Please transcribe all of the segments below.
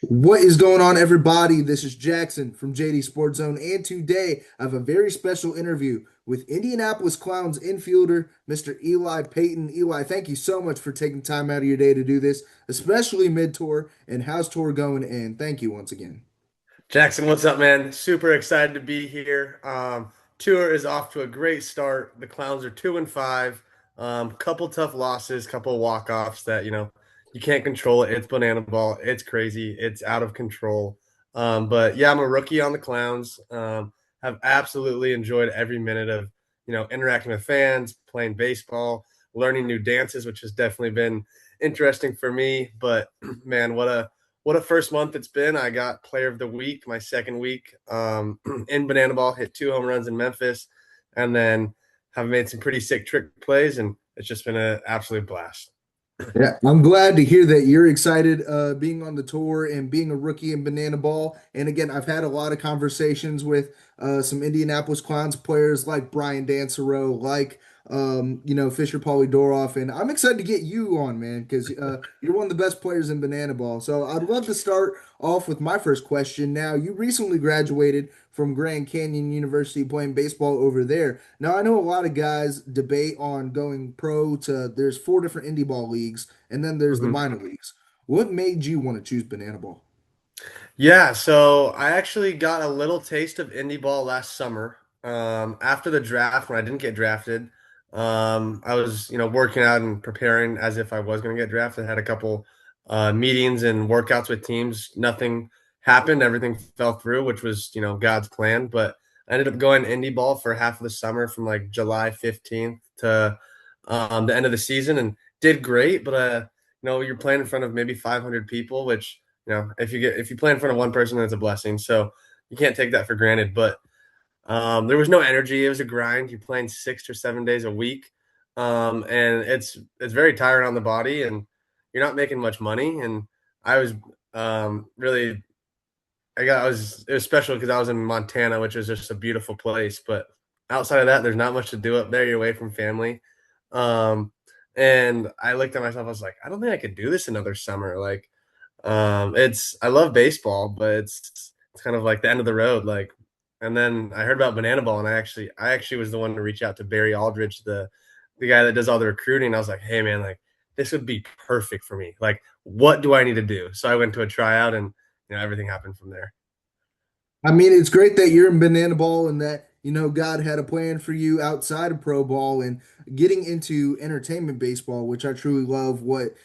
What is going on, everybody? This is Jackson from JD Sports Zone, and today I have a very special interview with Indianapolis Clowns infielder, Mr. Eli Paton. Eli, thank you so much for taking time out of your day to do this, especially mid-tour. And how's tour going? And thank you once again. Jackson, what's up, man? Super excited to be here. Tour is off to a great start. The Clowns are 2-5. Couple tough losses, couple walk-offs that you can't control it. It's banana ball. It's crazy. It's out of control. But yeah, I'm a rookie on the Clowns. Have absolutely enjoyed every minute of interacting with fans, playing baseball, learning new dances, which has definitely been interesting for me. But man, what a first month it's been. I got player of the week my second week in banana ball, hit 2 home runs in Memphis, and then have made some pretty sick trick plays, and it's just been an absolute blast. Yeah, I'm glad to hear that you're excited being on the tour and being a rookie in Banana Ball. And again, I've had a lot of conversations with some Indianapolis Clowns players like Brian Dansereau, like Fisher Polydoroff, and I'm excited to get you on, man, because you're one of the best players in Banana Ball. So I'd love to start off with my first question. Now, you recently graduated from Grand Canyon University playing baseball over there. Now, I know a lot of guys debate on going pro to, there's four different indie ball leagues, and then there's the Mhm. minor leagues. What made you want to choose banana ball? Yeah, so I actually got a little taste of indie ball last summer. After the draft, when I didn't get drafted, I was, working out and preparing as if I was going to get drafted. I had a couple meetings and workouts with teams. Nothing happened. Everything fell through, which was, God's plan. But I ended up going indie ball for half of the summer from like July 15th to the end of the season and did great. But, you're playing in front of maybe 500 people, which if you play in front of one person, that's a blessing. So you can't take that for granted. But there was no energy. It was a grind. You're playing 6 or 7 days a week, and it's very tiring on the body, and you're not making much money. And I was really I was it was special because I was in Montana, which is just a beautiful place. But outside of that, there's not much to do up there. You're away from family. Um, and I looked at myself. I was like, I don't think I could do this another summer. Like it's I love baseball, but it's kind of like the end of the road. Like, and then I heard about banana ball, and I actually was the one to reach out to Barry Aldridge, the guy that does all the recruiting. I was like, hey man, like this would be perfect for me. Like, what do I need to do? So I went to a tryout, and everything happened from there. I mean, it's great that you're in banana ball and that, God had a plan for you outside of pro ball and getting into entertainment baseball, which I truly love what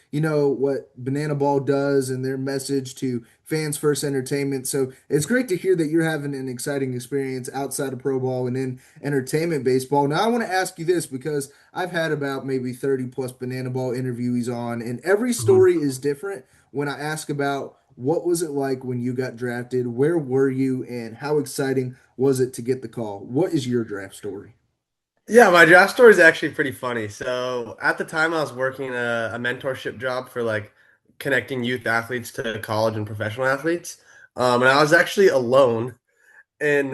banana ball does and their message to fans first entertainment. So it's great to hear that you're having an exciting experience outside of pro ball and in entertainment baseball. Now, I want to ask you this because I've had about maybe 30 plus banana ball interviewees on, and every Mhm. story is different when I ask about what was it like when you got drafted? Where were you, and how exciting was it to get the call? What is your draft story? Yeah, my draft story is actually pretty funny. So at the time, I was working a mentorship job for like connecting youth athletes to college and professional athletes. And I was actually alone in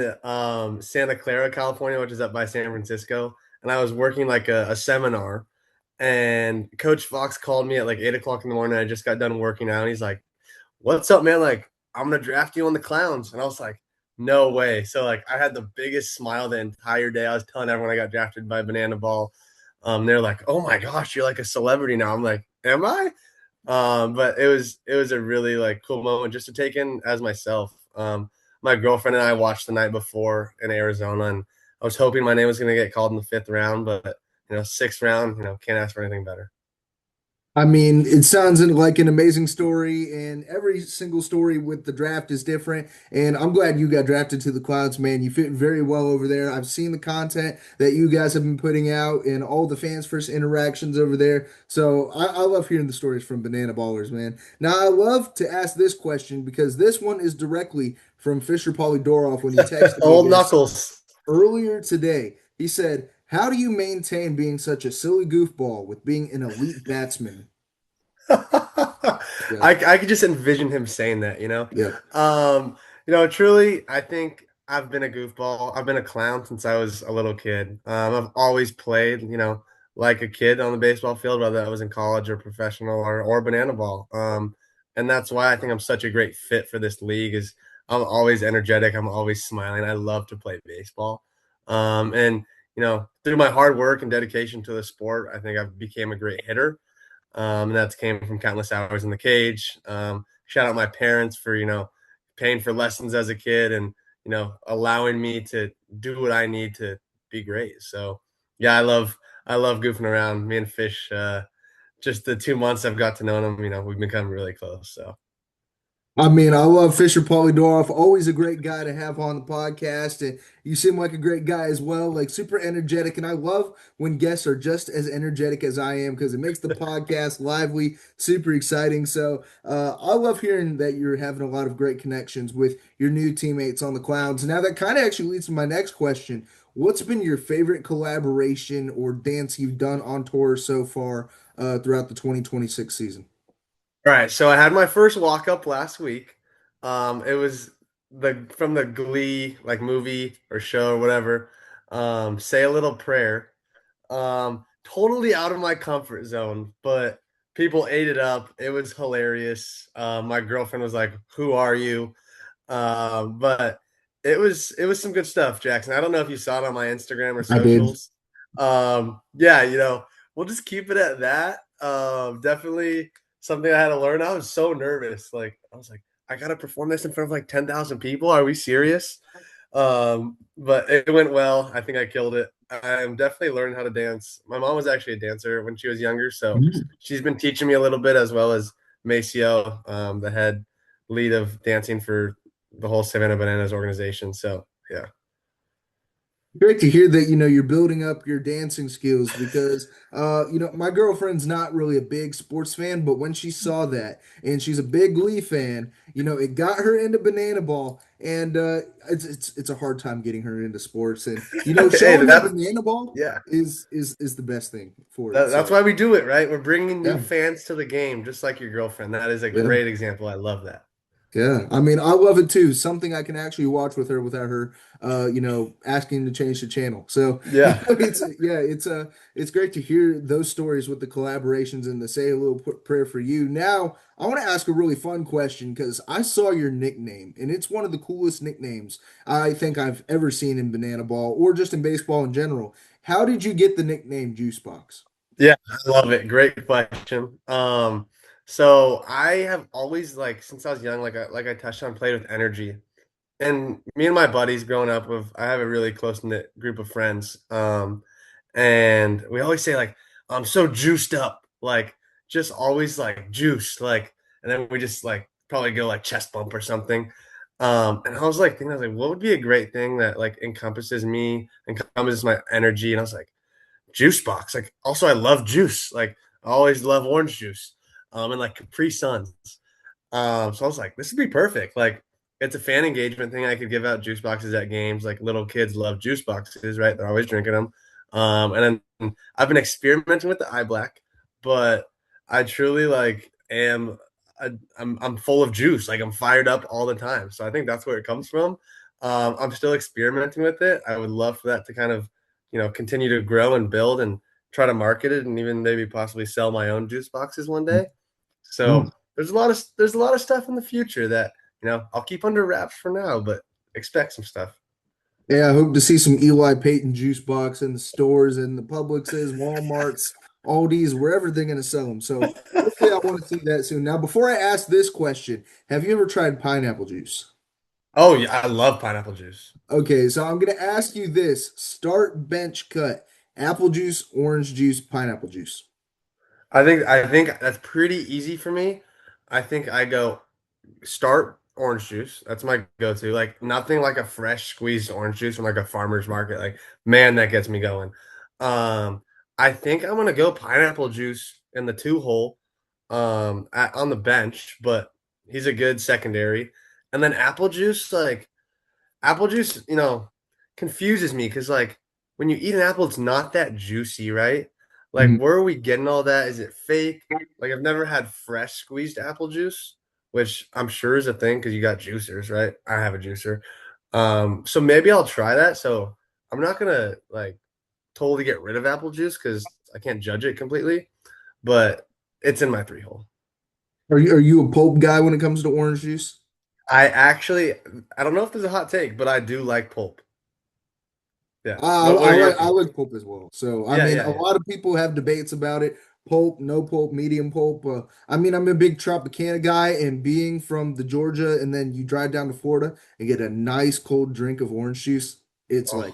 Santa Clara, California, which is up by San Francisco. And I was working like a seminar, and Coach Fox called me at like 8 o'clock in the morning. I just got done working out, and he's like, "What's up, man? Like, I'm gonna draft you on the Clowns." And I was like, "No way!" So like, I had the biggest smile the entire day. I was telling everyone I got drafted by Banana Ball. They're like, "Oh my gosh, you're like a celebrity now." I'm like, "Am I?" But it was a really like cool moment just to take in as myself. My girlfriend and I watched the night before in Arizona, and I was hoping my name was going to get called in the fifth round, but sixth round, can't ask for anything better. I mean, it sounds like an amazing story, and every single story with the draft is different. And I'm glad you got drafted to the Clouds, man. You fit very well over there. I've seen the content that you guys have been putting out and all the fans' first interactions over there. So I love hearing the stories from Banana Ballers, man. Now, I love to ask this question because this one is directly from Fisher Polydoroff when he texted me Old this Knuckles. earlier today. He said, "How do you maintain being such a silly goofball with being an elite batsman?" Yeah, I could just envision him saying that, yeah. Truly, I think I've been a goofball. I've been a clown since I was a little kid. I've always played, like a kid on the baseball field, whether I was in college or professional or banana ball. and that's why I think I'm such a great fit for this league. Is I'm always energetic, I'm always smiling. I love to play baseball, and through my hard work and dedication to the sport, I think I've became a great hitter. And that's came from countless hours in the cage. Shout out my parents for paying for lessons as a kid and allowing me to do what I need to be great. So yeah, I love goofing around. Me and Fish, just the 2 months I've got to know him, we've become really close. So I mean, I love Fisher Polydorf. Always a great guy to have on the podcast. And you seem like a great guy as well, like super energetic. And I love when guests are just as energetic as I am because it makes the podcast lively, super exciting. So I love hearing that you're having a lot of great connections with your new teammates on the Clowns. Now, that kind of actually leads to my next question. What's been your favorite collaboration or dance you've done on tour so far throughout the 2026 season? all right, so I had my first walk up last week. It was the from the Glee like movie or show or whatever. Say a little prayer. Totally out of my comfort zone, but people ate it up. It was hilarious. My girlfriend was like, "Who are you?" But it was some good stuff, Jackson. I don't know if you saw it on my Instagram or I did. socials. Yeah, we'll just keep it at that. Definitely something I had to learn. I was so nervous. Like I was like, I gotta perform this in front of like 10,000 people. Are we serious? But it went well. I think I killed it. I'm definitely learning how to dance. My mom was actually a dancer when she was younger, so she's been teaching me a little bit as well as Maceo, the head lead of dancing for the whole Savannah Bananas organization. So yeah. Great to hear that, you're building up your dancing skills because, my girlfriend's not really a big sports fan, but when she saw that and she's a big Glee fan, it got her into Banana Ball, and it's a hard time getting her into sports, and Hey, showing her Banana Ball yeah. is the best thing for it. That's So why we do it, right? We're bringing new yeah, fans to the game, just like your girlfriend. That is a yeah. great example. I love that. Yeah, I mean, I love it too. Something I can actually watch with her without her, asking to change the channel. So, Yeah. it's great to hear those stories with the collaborations and to say a little prayer for you. Now, I want to ask a really fun question because I saw your nickname and it's one of the coolest nicknames I think I've ever seen in Banana Ball or just in baseball in general. How did you get the nickname Juice Box? Yeah, I love it. Great question. So I have always like since I was young, like I touched on, played with energy. And me and my buddies growing up with I have a really close knit group of friends. And we always say like, I'm so juiced up, like just always like juice, like and then we just like probably go like chest bump or something. And I was like thinking, I was like, what would be a great thing that like encompasses me, encompasses my energy? And I was like, juice box. Like also I love juice. Like I always love orange juice. And like Capri Suns. So I was like, this would be perfect. Like it's a fan engagement thing. I could give out juice boxes at games. Like little kids love juice boxes, right? They're always drinking them. And then I've been experimenting with the eye black, but I truly like I'm full of juice. Like I'm fired up all the time. So I think that's where it comes from. I'm still experimenting with it. I would love for that to kind of continue to grow and build and try to market it and even maybe possibly sell my own juice boxes one day. Oh, So there's a lot of stuff in the future that I'll keep under wraps for now, but expect some stuff. yeah, I hope to see some Eli Paton juice box in the stores and the Publixes, Walmarts, Aldi's, wherever they're going to sell them. So hopefully I want to see that soon. Now, before I ask this question, have you ever tried pineapple juice? Oh yeah, I love pineapple juice. Okay, so I'm going to ask you this: start, bench, cut, apple juice, orange juice, pineapple juice. I think that's pretty easy for me. I think I go start orange juice. That's my go-to. Like nothing like a fresh squeezed orange juice from like a farmer's market. Like man, that gets me going. I think I'm gonna go pineapple juice in the two hole, on the bench, but he's a good secondary. And then apple juice, confuses me because like when you eat an apple, it's not that juicy, right? Like, Mhm. where are we getting all that? Is it fake? Like, I've never had fresh squeezed apple juice, which I'm sure is a thing because you got juicers, right? I have a juicer. So maybe I'll try that. So I'm not gonna like totally get rid of apple juice because I can't judge it completely, but it's in my three hole. Are you a pulp guy when it comes to orange juice? I don't know if there's a hot take, but I do like pulp. Yeah. What I are your like I opinions? like pulp as well. So I Yeah, mean, yeah, a yeah. lot of people have debates about it. Pulp, no pulp, medium pulp. I mean, I'm a big Tropicana guy, and being from the Georgia, and then you drive down to Florida and get a nice cold drink of orange juice. It's Oh, like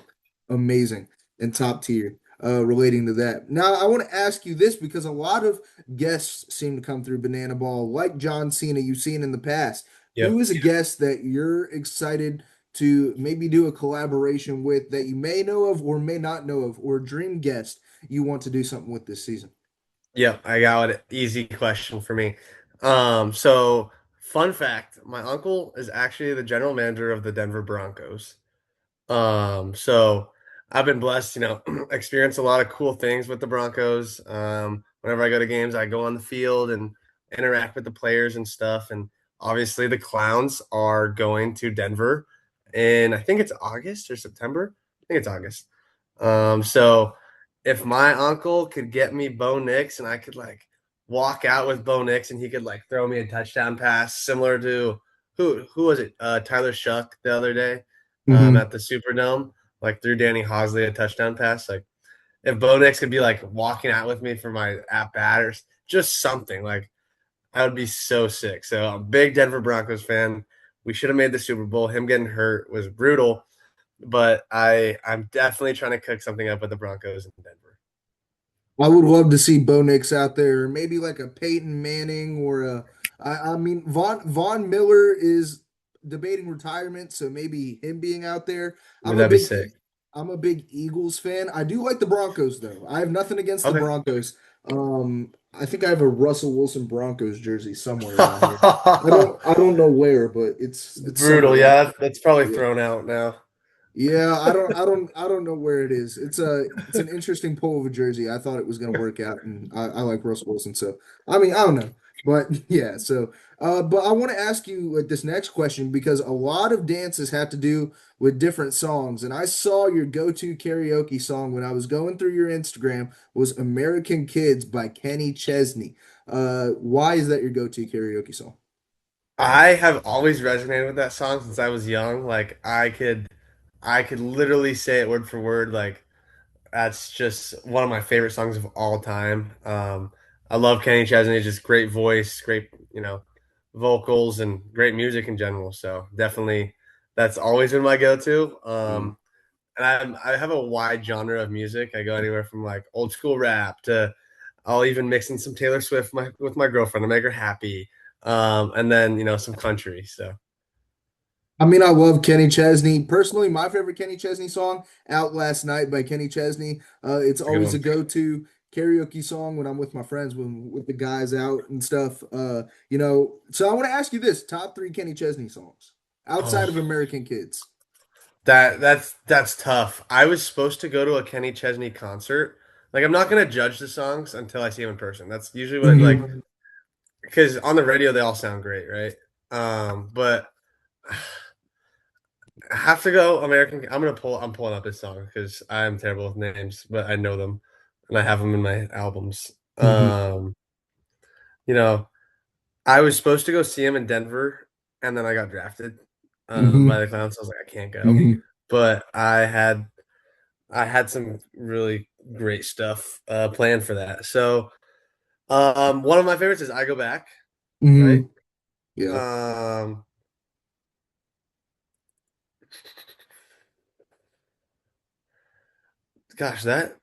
amazing and top tier. Relating to that. Now, I want to ask you this because a lot of guests seem to come through Banana Ball, like John Cena, you've seen in the past. Who yep. is a guest that you're excited to maybe do a collaboration with that you may know of or may not know of, or a dream guest you want to do something with this season? Yep, I got it. Easy question for me. So fun fact, my uncle is actually the general manager of the Denver Broncos. So I've been blessed, experience a lot of cool things with the Broncos. Whenever I go to games, I go on the field and interact with the players and stuff. And obviously, the Clowns are going to Denver, and I think it's August or September. I think it's August. So if my uncle could get me Bo Nix and I could like walk out with Bo Nix and he could like throw me a touchdown pass similar to who was it? Tyler Shuck the other day Hmm. at the Superdome, like threw Danny Hosley a touchdown pass. Like if Bo Nix could be like walking out with me for my at bat or just something, like I would be so sick. So I'm a big Denver Broncos fan. We should have made the Super Bowl. Him getting hurt was brutal, but I'm definitely trying to cook something up with the Broncos in Denver. I would love to see Bo Nix out there, maybe like a Peyton Manning or I mean Von Miller is debating retirement, so maybe him being out there. I'm a That'd be big sick. I'm a big Eagles fan. I do like the Broncos though. I have nothing against the Okay. Broncos. I think I have a Russell Wilson Broncos jersey somewhere around here. I don't know where, but it's somewhere Brutal. around Yeah, here. that's probably Yeah. thrown out now. Yeah, I don't know where it is. It's an interesting pull of a jersey. I thought it was gonna work out, and I like Russell Wilson, so I mean I don't know, but yeah. So, but I want to ask you like this next question because a lot of dances have to do with different songs, and I saw your go-to karaoke song when I was going through your Instagram was "American Kids" by Kenny Chesney. Why is that your go-to karaoke song? I have always resonated with that song since I was young. Like I could literally say it word for word. Like that's just one of my favorite songs of all time. I love Kenny Chesney, just great voice, great, vocals and great music in general. So definitely that's always been my go-to. Mm. I have a wide genre of music. I go anywhere from like old school rap to I'll even mix in some Taylor Swift with my girlfriend to make her happy. And then, some country. So I mean, I love Kenny Chesney. Personally, my favorite Kenny Chesney song, Out Last Night by Kenny Chesney. It's it's a good always a one. go-to karaoke song when I'm with my friends, when with the guys out and stuff. So I want to ask you this, top three Kenny Chesney songs outside Oh, of American Kids. that's tough. I was supposed to go to a Kenny Chesney concert. Like I'm not gonna judge the songs until I see him in person. That's usually what like Hmm. because on the radio they all sound great, right? But I have to go American. I'm pulling up this song because I'm terrible with names, but I know them and I have them in my albums. Hmm. You know, I was supposed to go see him in Denver, and then I got drafted by Hmm. the Clowns. So I was like, I can't go. Hmm. But I had some really great stuff planned for that. So one of my favorites is "I Go Back." Right? Hmm. Yeah. Um, gosh, that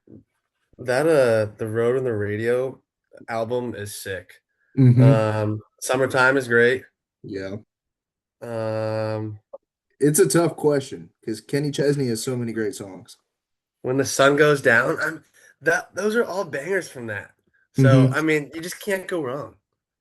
the Road and the Radio album is sick. Hmm. Summertime is great. Yeah. Um, It's a tough question because Kenny Chesney has so many great songs. when the sun goes down, that those are all bangers from that. So Hmm. I mean, you just can't go wrong.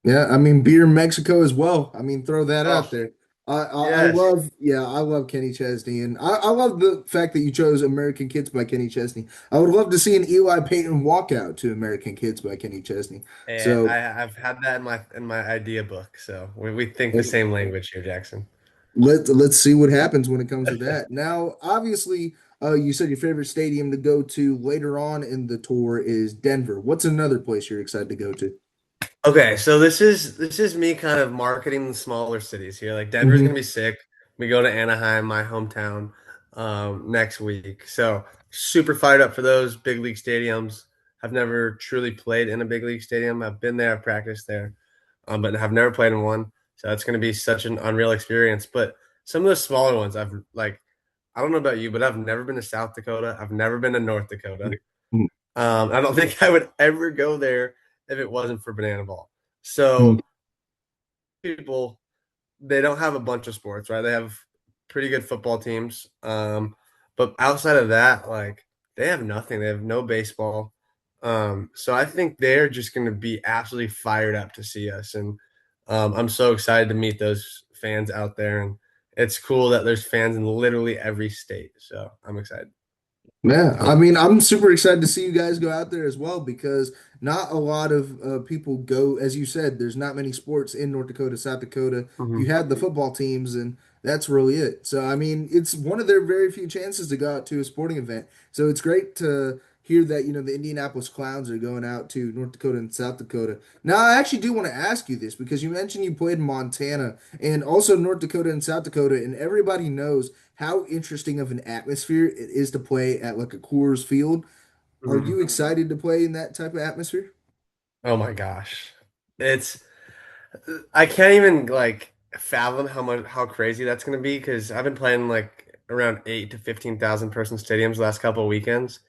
Yeah, I mean beer Mexico as well. I mean, throw that Oh out there. I yes, love, yeah, I love Kenny Chesney, and I love the fact that you chose American Kids by Kenny Chesney. I would love to see an Eli Paton walkout to American Kids by Kenny Chesney. and So I've had that in my idea book. So we think the and same language here, Jackson. let's see what happens when it comes to that. Now, obviously, you said your favorite stadium to go to later on in the tour is Denver. What's another place you're excited to go to? Okay, so this is me kind of marketing the smaller cities here. Like Denver's Hmm. gonna be sick. We go to Anaheim, my hometown, next week. So super fired up for those big league stadiums. I've never truly played in a big league stadium. I've been there, I've practiced there, but I've never played in one. So that's gonna be such an unreal experience. But some of the smaller ones, I've like, I don't know about you, but I've never been to South Dakota. I've never been to North Dakota. I don't think I would ever go there if it wasn't for Banana Ball. Hmm. So people, they don't have a bunch of sports, right? They have pretty good football teams. But outside of that, like they have nothing. They have no baseball. So I think they're just going to be absolutely fired up to see us, and I'm so excited to meet those fans out there. And it's cool that there's fans in literally every state. So I'm excited. Yeah, I mean, I'm super excited to see you guys go out there as well because not a lot of people go, as you said, there's not many sports in North Dakota, South Dakota. You Mhm. have the football teams, and that's really it. So, I mean, it's one of their very few chances to go out to a sporting event. So, it's great to hear that, the Indianapolis Clowns are going out to North Dakota and South Dakota. Now, I actually do want to ask you this because you mentioned you played in Montana and also North Dakota and South Dakota, and everybody knows how interesting of an atmosphere it is to play at like a Coors Field. Are Mhm. you excited to play in that type of atmosphere? Oh my gosh. It's I can't even like fathom how crazy that's gonna be because I've been playing like around 8 to 15,000 person stadiums the last couple of weekends,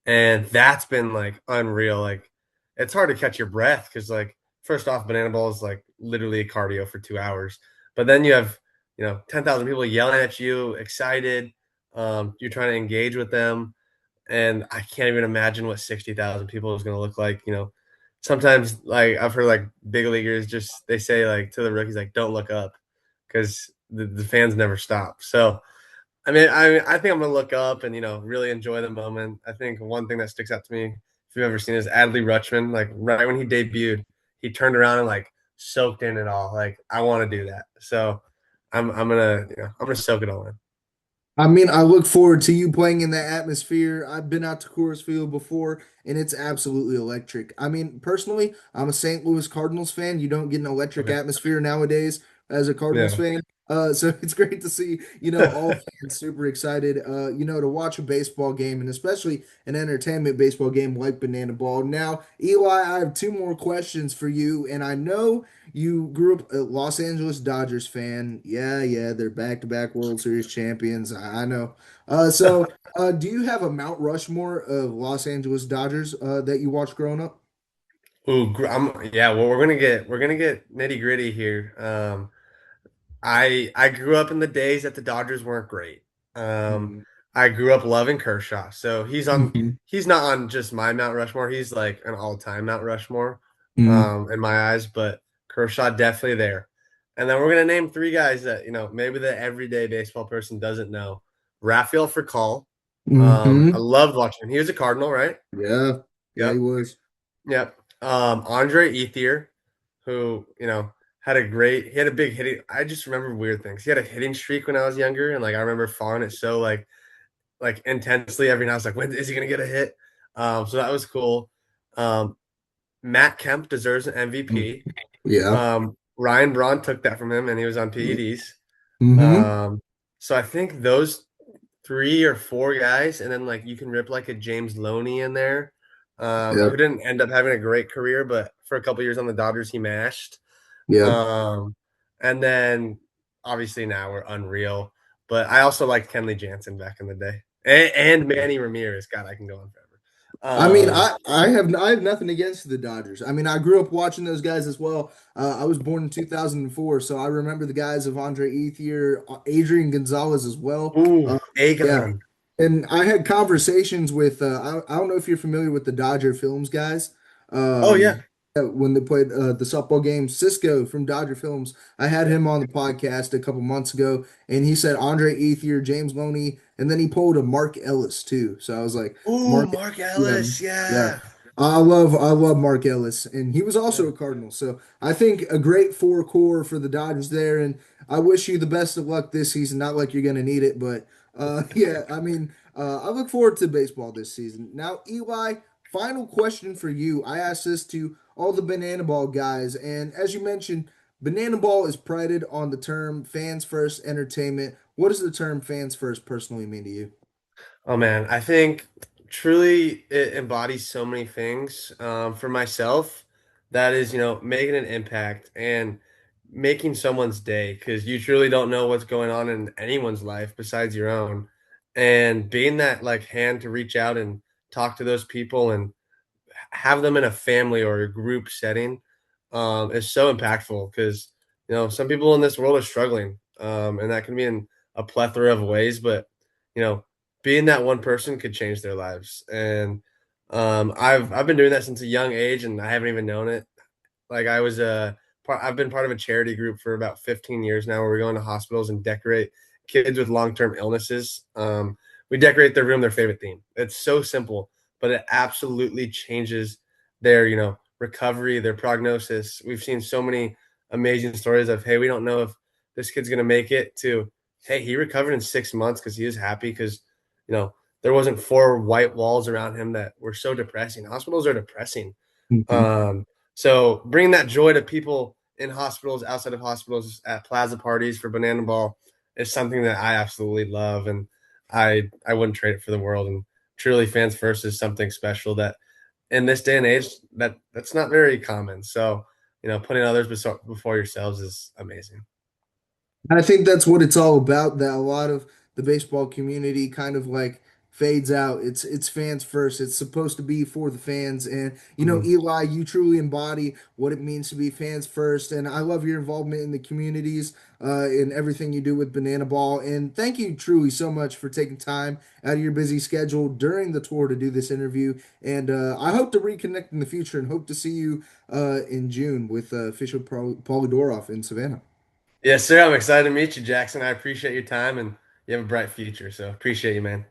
and that's been like unreal. Like it's hard to catch your breath because like first off, banana ball is like literally a cardio for 2 hours, but then you have 10,000 people yelling at you, excited. You're trying to engage with them, and I can't even imagine what 60,000 people is going to look like. Sometimes like I've heard like big leaguers just they say like to the rookies like don't look up because the fans never stop. So I mean I think I'm gonna look up and really enjoy the moment. I think one thing that sticks out to me if you've ever seen is Adley Rutschman like right when he debuted he turned around and like soaked in it all. Like I want to do that. So I'm gonna I'm gonna soak it all in. I mean, I look forward to you playing in that atmosphere. I've been out to Coors Field before, and it's absolutely electric. I mean, personally, I'm a St. Louis Cardinals fan. You don't get an electric Okay. atmosphere nowadays as a Cardinals Yeah. fan. So it's great to see, all fans super excited, to watch a baseball game and especially an entertainment baseball game like Banana Ball. Now, Eli, I have two more questions for you, and I know you grew up a Los Angeles Dodgers fan. Yeah, yeah, they're back-to-back World Series champions. I know. Do you have a Mount Rushmore of Los Angeles Dodgers that you watched growing up? Yeah. Well, we're gonna get nitty gritty here. I grew up in the days that the Dodgers weren't great. Um, Mhm. I grew up loving Kershaw, so Mhm. he's not on just my Mount Rushmore. He's like an all time Mount Rushmore, Mhm. in my eyes. But Kershaw definitely there. And then we're gonna name three guys that maybe the everyday baseball person doesn't know. Rafael Furcal. I Mhm. loved watching him. He was a Cardinal, right? Yeah. Yeah, he Yep. was. Yep. Andre Ethier, who, he had a big hitting. I just remember weird things. He had a hitting streak when I was younger, and like I remember following it so like intensely every night. I was like, when is he gonna get a hit? So that was cool. Um, Matt Kemp deserves an Mm. MVP. Yeah. Ryan Braun took that from him, and he was on PEDs. Mm-hmm. Um, so I think those three or four guys, and then like you can rip like a James Loney in there, who Yep. didn't end up having a great career, but for a couple years on the Dodgers, he mashed. Yep. Um, and then obviously now we're unreal. But I also liked Kenley Jansen back in the day, and Manny Ramirez. God, I can go on forever. I mean, Um, I have nothing against the Dodgers. I mean, I grew up watching those guys as well. I was born in 2004, so I remember the guys of Andre Ethier, Adrian Gonzalez as well. ooh, Uh, yeah, Aegon. and I had conversations with I don't know if you're familiar with the Dodger Films guys. Oh yeah. When they played the softball game, Cisco from Dodger Films, I had him on the podcast a couple months ago, and he said Andre Ethier, James Loney, and then he pulled a Mark Ellis too. So I was like, Ooh, Mark, Mark yeah, Ellis. yeah. Yeah. I love Mark Ellis, and he was also Yeah. a Cardinal. So I think a great four core for the Dodgers there, and I wish you the best of luck this season. Not like you're gonna need it, but yeah, I mean, I look forward to baseball this season. Now, Eli, final question for you. I ask this to all the banana ball guys. And as you mentioned, banana ball is prided on the term fans first entertainment. What does the term fans first personally mean to you? Oh man, I think truly it embodies so many things. For myself, that is, making an impact and making someone's day because you truly don't know what's going on in anyone's life besides your own. And being that like hand to reach out and talk to those people and have them in a family or a group setting is so impactful because some people in this world are struggling, and that can be in a plethora of ways. But you know, being that one person could change their lives, and I've been doing that since a young age, and I haven't even known it. Like I was I've been part of a charity group for about 15 years now, where we go into hospitals and decorate kids with long-term illnesses. We decorate their room their favorite theme. It's so simple, but it absolutely changes their, recovery, their prognosis. We've seen so many amazing stories of, hey, we don't know if this kid's gonna make it to, hey, he recovered in 6 months because he was happy because, you know, there wasn't four white walls around him that were so depressing. Hospitals are depressing. Mhm. So bringing that joy to people in hospitals, outside of hospitals, at plaza parties for Banana Ball is something that I absolutely love, and I wouldn't trade it for the world. And truly, fans first is something special that in this day and age that's not very common. So putting others before yourselves is amazing. I think that's what it's all about, that a lot of the baseball community kind of like fades out. It's fans first. It's supposed to be for the fans. And Mhm. Eli, you truly embody what it means to be fans first. And I love your involvement in the communities, in everything you do with Banana Ball. And thank you truly so much for taking time out of your busy schedule during the tour to do this interview. And I hope to reconnect in the future and hope to see you in June with Fisher Polidoroff in Savannah. Yes, sir. I'm excited to meet you, Jackson. I appreciate your time, and you have a bright future. So appreciate you, man.